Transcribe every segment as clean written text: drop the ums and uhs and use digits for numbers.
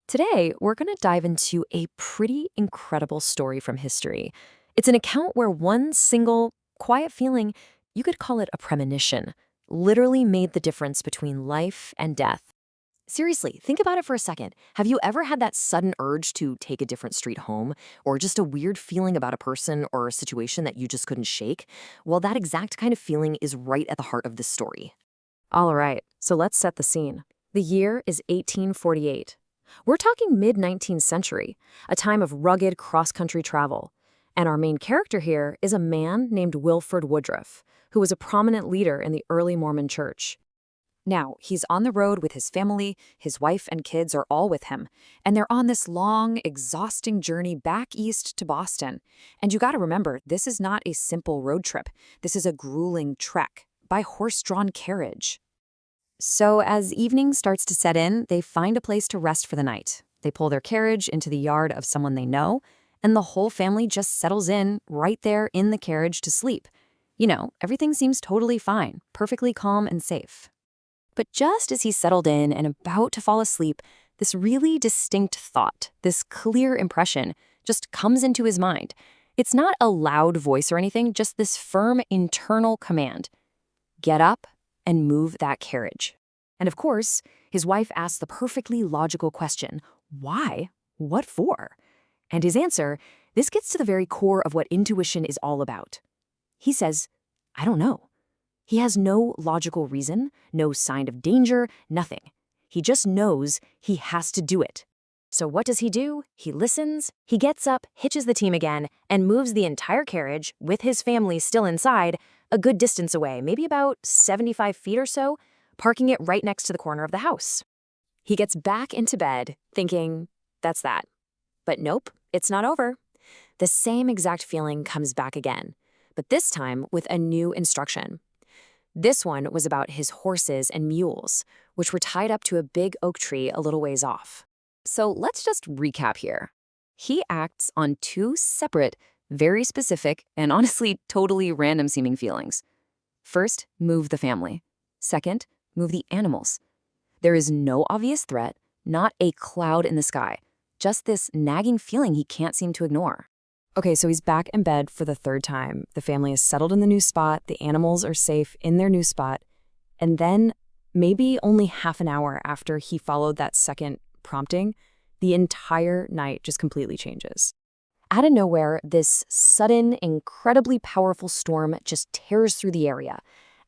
Today, we're going to dive into a pretty incredible story from history. It's an account where one single, quiet feeling, you could call it a premonition, literally made the difference between life and death. Seriously, think about it for a second. Have you ever had that sudden urge to take a different street home, or just a weird feeling about a person or a situation that you just couldn't shake? Well, that exact kind of feeling is right at the heart of this story. All right, so let's set the scene. The year is 1848. We're talking mid-19th century, a time of rugged cross-country travel. And our main character here is a man named Wilford Woodruff, who was a prominent leader in the early Mormon church. Now, he's on the road with his family, his wife and kids are all with him, and they're on this long, exhausting journey back east to Boston. And you gotta remember, this is not a simple road trip. This is a grueling trek by horse-drawn carriage. So as evening starts to set in, they find a place to rest for the night. They pull their carriage into the yard of someone they know, and the whole family just settles in right there in the carriage to sleep. You know, everything seems totally fine, perfectly calm and safe. But just as he's settled in and about to fall asleep, this really distinct thought, this clear impression, just comes into his mind. It's not a loud voice or anything, just this firm internal command. Get up and move that carriage. And of course, his wife asks the perfectly logical question, why? What for? And his answer, this gets to the very core of what intuition is all about. He says, I don't know. He has no logical reason, no sign of danger, nothing. He just knows he has to do it. So what does he do? He listens, he gets up, hitches the team again, and moves the entire carriage, with his family still inside, a good distance away, maybe about 75 feet or so, parking it right next to the corner of the house. He gets back into bed, thinking, that's that. But nope, it's not over. The same exact feeling comes back again, but this time with a new instruction. This one was about his horses and mules, which were tied up to a big oak tree a little ways off. So let's just recap here. He acts on two separate, very specific, and honestly totally random-seeming feelings. First, move the family. Second, move the animals. There is no obvious threat, not a cloud in the sky, just this nagging feeling he can't seem to ignore. Okay, so he's back in bed for the third time. The family is settled in the new spot, the animals are safe in their new spot, and then, maybe only half an hour after he followed that second prompting, the entire night just completely changes. Out of nowhere, this sudden, incredibly powerful storm just tears through the area.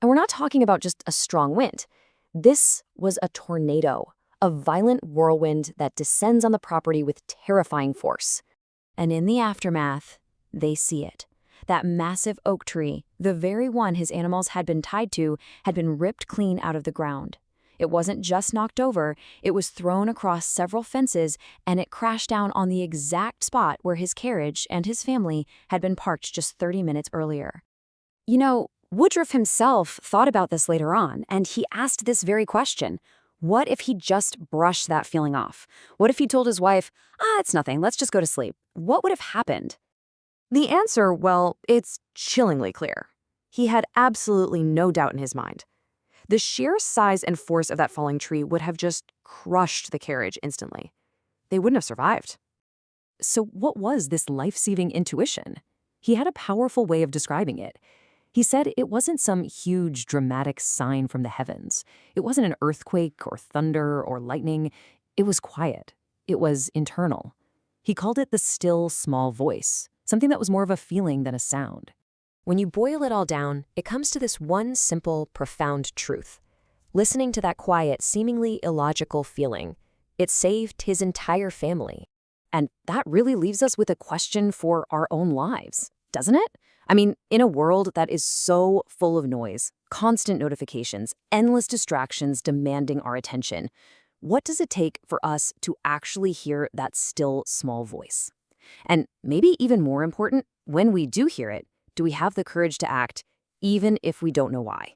And we're not talking about just a strong wind. This was a tornado, a violent whirlwind that descends on the property with terrifying force. And in the aftermath, they see it. That massive oak tree, the very one his animals had been tied to, had been ripped clean out of the ground. It wasn't just knocked over, it was thrown across several fences, and it crashed down on the exact spot where his carriage and his family had been parked just 30 minutes earlier. You know, Woodruff himself thought about this later on, and he asked this very question. What if he just brushed that feeling off? What if he told his wife, it's nothing, let's just go to sleep? What would have happened? The answer, well, it's chillingly clear. He had absolutely no doubt in his mind. The sheer size and force of that falling tree would have just crushed the carriage instantly. They wouldn't have survived. So what was this life-saving intuition? He had a powerful way of describing it. He said it wasn't some huge, dramatic sign from the heavens. It wasn't an earthquake or thunder or lightning. It was quiet. It was internal. He called it the still, small voice, something that was more of a feeling than a sound. When you boil it all down, it comes to this one simple, profound truth. Listening to that quiet, seemingly illogical feeling, it saved his entire family. And that really leaves us with a question for our own lives, doesn't it? I mean, in a world that is so full of noise, constant notifications, endless distractions demanding our attention, what does it take for us to actually hear that still, small voice? And maybe even more important, when we do hear it, do we have the courage to act, even if we don't know why?